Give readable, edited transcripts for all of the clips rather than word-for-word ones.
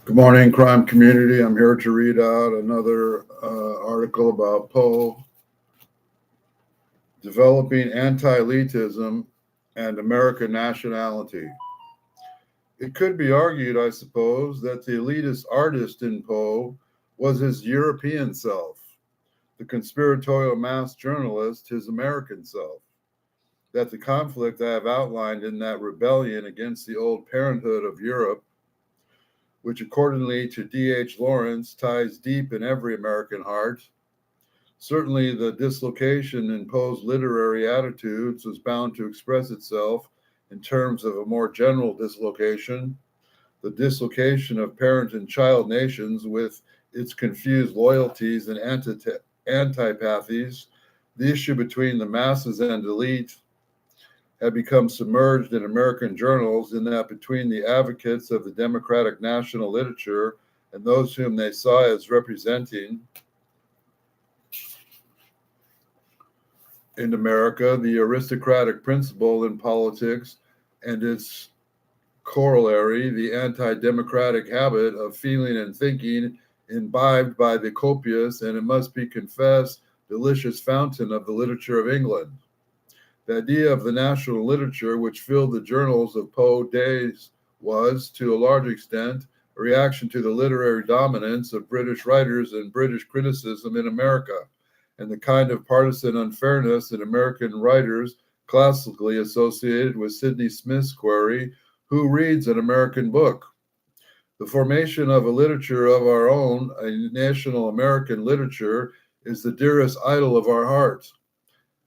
Good morning, crime community. I'm here to read out another article about Poe, developing anti-elitism and American nationality. It could be argued, I suppose, that the elitist artist in Poe was his European self, the conspiratorial mass journalist his American self, that the conflict I have outlined in that rebellion against the old parenthood of Europe, which accordingly to D.H. Lawrence ties deep in every American heart. Certainly, the dislocation in Poe's literary attitudes was bound to express itself in terms of a more general dislocation, the dislocation of parent and child nations with its confused loyalties and antipathies. The issue between the masses and elite had become submerged in American journals, in that between the advocates of the democratic national literature and those whom they saw as representing in America the aristocratic principle in politics and its corollary, the anti-democratic habit of feeling and thinking imbibed by the copious and, it must be confessed, delicious fountain of the literature of England. The idea of the national literature which filled the journals of Poe days was, to a large extent, a reaction to the literary dominance of British writers and British criticism in America, and the kind of partisan unfairness in American writers classically associated with Sidney Smith's query, "Who reads an American book?" The formation of a literature of our own, a national American literature, is the dearest idol of our hearts.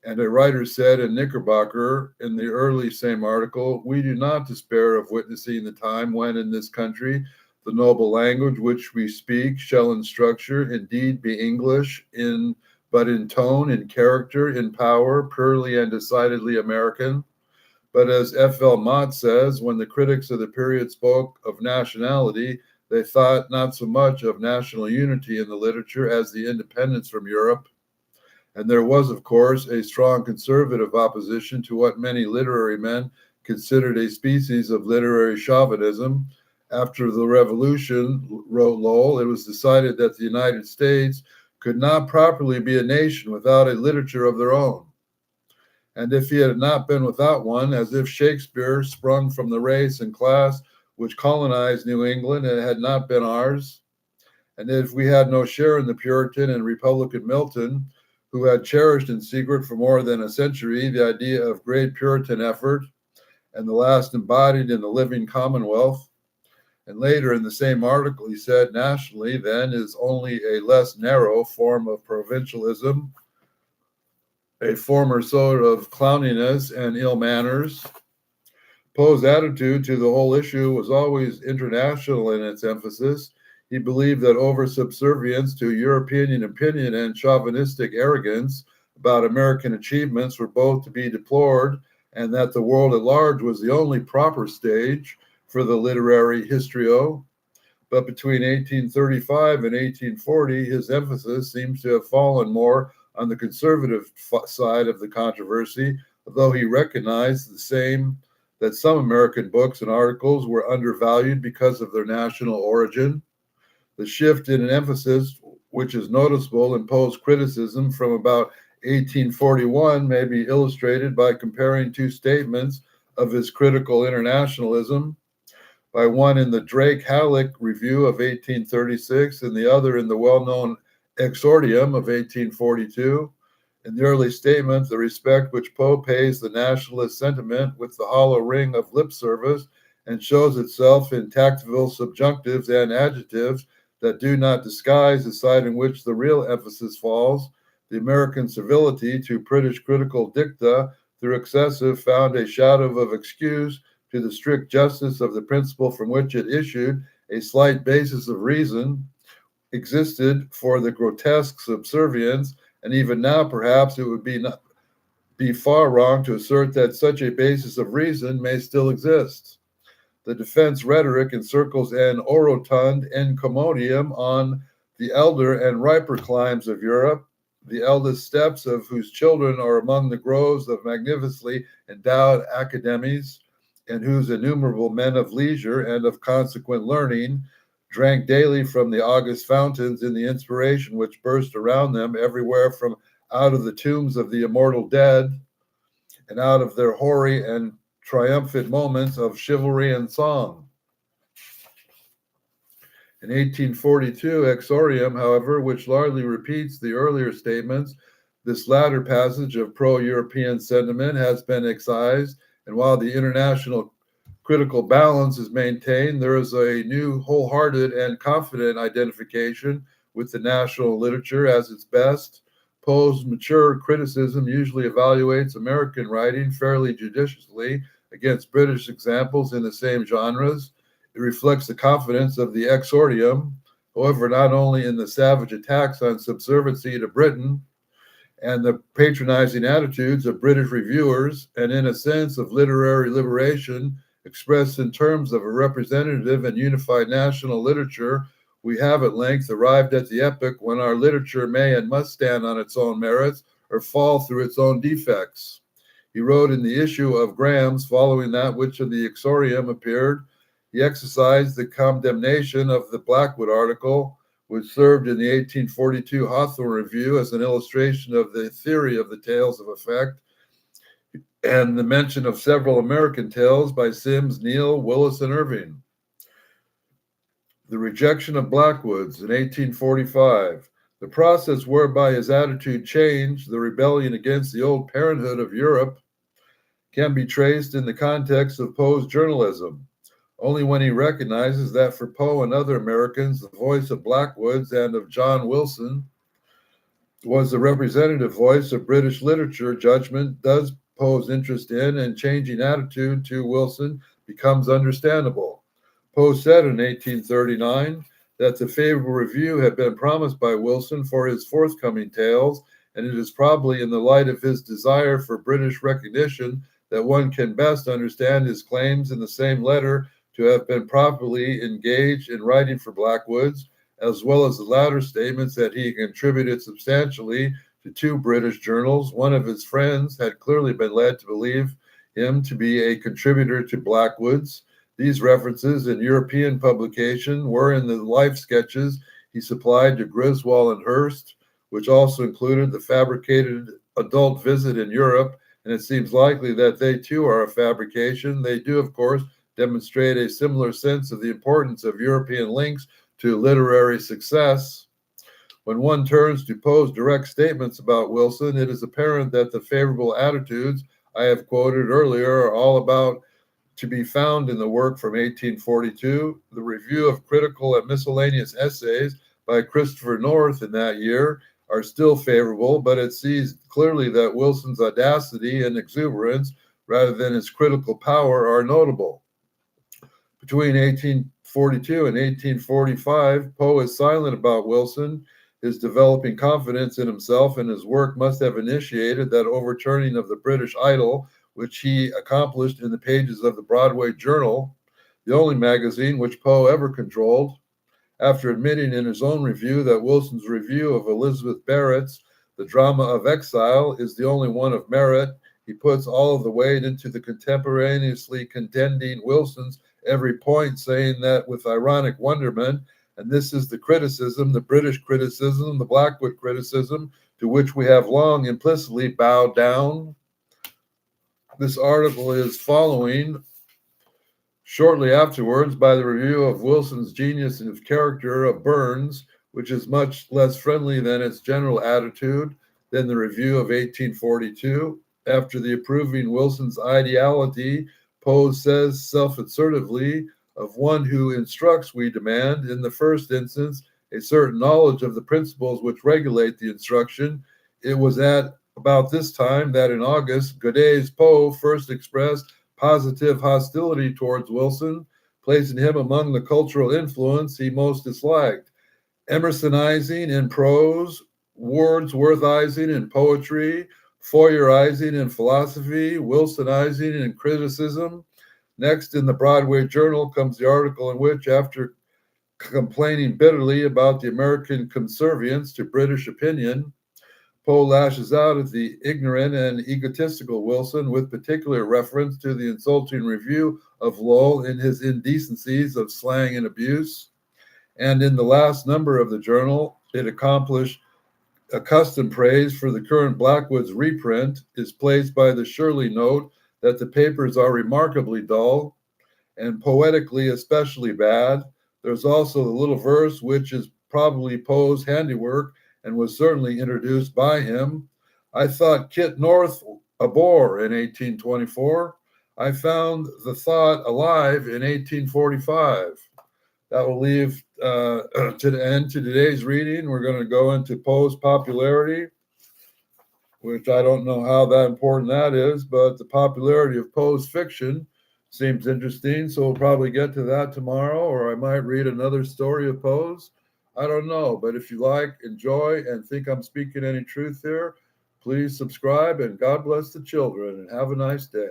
And a writer said in Knickerbocker in the early same article, "We do not despair of witnessing the time when in this country the noble language which we speak shall in structure indeed be English, but in tone, in character, in power, purely and decidedly American." But as F.L. Mott says, when the critics of the period spoke of nationality, they thought not so much of national unity in the literature as the independence from Europe. And there was, of course, a strong conservative opposition to what many literary men considered a species of literary chauvinism. After the Revolution, wrote Lowell, it was decided that the United States could not properly be a nation without a literature of their own. And if he had not been without one, as if Shakespeare sprung from the race and class which colonized New England and had not been ours, and if we had no share in the Puritan and Republican Milton, who had cherished in secret for more than a century the idea of great Puritan effort, and the last embodied in the living Commonwealth. And later in the same article, he said, nationally, then, is only a less narrow form of provincialism, a former sort of clowniness and ill manners. Poe's attitude to the whole issue was always international in its emphasis. He believed that over subservience to European opinion and chauvinistic arrogance about American achievements were both to be deplored, and that the world at large was the only proper stage for the literary histrio. But between 1835 and 1840, his emphasis seems to have fallen more on the conservative side of the controversy, although he recognized the same that some American books and articles were undervalued because of their national origin. The shift in an emphasis, which is noticeable in Poe's criticism from about 1841, may be illustrated by comparing two statements of his critical internationalism, by one in the Drake Halleck Review of 1836 and the other in the well-known Exordium of 1842. In the early statement, the respect which Poe pays the nationalist sentiment with the hollow ring of lip service and shows itself in tactful subjunctives and adjectives that do not disguise the side in which the real emphasis falls. The American civility to British critical dicta, through excessive, found a shadow of excuse to the strict justice of the principle from which it issued. A slight basis of reason existed for the grotesque subservience, and even now perhaps it would be far wrong to assert that such a basis of reason may still exist. The defense rhetoric encircles an orotund encomium on the elder and riper climes of Europe, the eldest steps of whose children are among the groves of magnificently endowed academies, and whose innumerable men of leisure and of consequent learning drank daily from the august fountains in the inspiration which burst around them everywhere from out of the tombs of the immortal dead and out of their hoary and triumphant moments of chivalry and song. In 1842, Exordium, however, which largely repeats the earlier statements, this latter passage of pro-European sentiment has been excised, and while the international critical balance is maintained, there is a new wholehearted and confident identification with the national literature as its best. Poe's mature criticism usually evaluates American writing fairly judiciously against British examples in the same genres. It reflects the confidence of the exordium, however, not only in the savage attacks on subserviency to Britain and the patronizing attitudes of British reviewers, and in a sense of literary liberation expressed in terms of a representative and unified national literature, we have at length arrived at the epoch when our literature may and must stand on its own merits or fall through its own defects. He wrote in the issue of Graham's following that which in the exordium appeared. He exercised the condemnation of the Blackwood article, which served in the 1842 Hawthorne Review as an illustration of the theory of the tales of effect, and the mention of several American tales by Sims, Neal, Willis, and Irving. The rejection of Blackwood's in 1845. The process whereby his attitude changed, the rebellion against the old parenthood of Europe, can be traced in the context of Poe's journalism. Only when he recognizes that for Poe and other Americans, the voice of Blackwood's and of John Wilson was the representative voice of British literature judgment, does Poe's interest in and changing attitude to Wilson becomes understandable. Poe said in 1839 that the favorable review had been promised by Wilson for his forthcoming tales, and it is probably in the light of his desire for British recognition that one can best understand his claims in the same letter to have been properly engaged in writing for Blackwood's, as well as the latter statements that he contributed substantially to two British journals. One of his friends had clearly been led to believe him to be a contributor to Blackwood's. These references in European publication were in the life sketches he supplied to Griswold and Hearst, which also included the fabricated adult visit in Europe, and it seems likely that they too are a fabrication. They do, of course, demonstrate a similar sense of the importance of European links to literary success. When one turns to Poe's direct statements about Wilson, it is apparent that the favorable attitudes I have quoted earlier are all about to be found in the work from 1842. The review of critical and miscellaneous essays by Christopher North in that year are still favorable, but it sees clearly that Wilson's audacity and exuberance, rather than his critical power, are notable. Between 1842 and 1845, Poe is silent about Wilson. His developing confidence in himself and his work must have initiated that overturning of the British idol, which he accomplished in the pages of the Broadway Journal, the only magazine which Poe ever controlled. After admitting in his own review that Wilson's review of Elizabeth Barrett's The Drama of Exile is the only one of merit, he puts all of the weight into the contemporaneously contending Wilson's every point, saying that with ironic wonderment, and this is the criticism, the British criticism, the Blackwood criticism, to which we have long implicitly bowed down. This article is following shortly afterwards by the review of Wilson's genius and character of Burns, which is much less friendly than its general attitude than the review of 1842. After the approving Wilson's ideality, Poe says self-assertively, of one who instructs we demand, in the first instance, a certain knowledge of the principles which regulate the instruction. It was at about this time that in August, Godey's Poe first expressed positive hostility towards Wilson, placing him among the cultural influence he most disliked. Emersonizing in prose, Wordsworthizing in poetry, Foyerizing in philosophy, Wilsonizing in criticism. Next, in the Broadway Journal comes the article in which, after complaining bitterly about the American subservience to British opinion, Poe lashes out at the ignorant and egotistical Wilson with particular reference to the insulting review of Lowell in his indecencies of slang and abuse. And in the last number of the journal, it accomplished a custom praise for the current Blackwoods reprint is placed by the Shirley note that the papers are remarkably dull and poetically especially bad. There's also the little verse, which is probably Poe's handiwork and was certainly introduced by him. I thought Kit North a bore in 1824. I found the thought alive in 1845. That will leave to the end to today's reading. We're going to go into Poe's popularity, which I don't know how that important that is, but the popularity of Poe's fiction seems interesting. So we'll probably get to that tomorrow, or I might read another story of Poe's. I don't know. But if you like, enjoy, and think I'm speaking any truth here, please subscribe, and God bless the children, and have a nice day.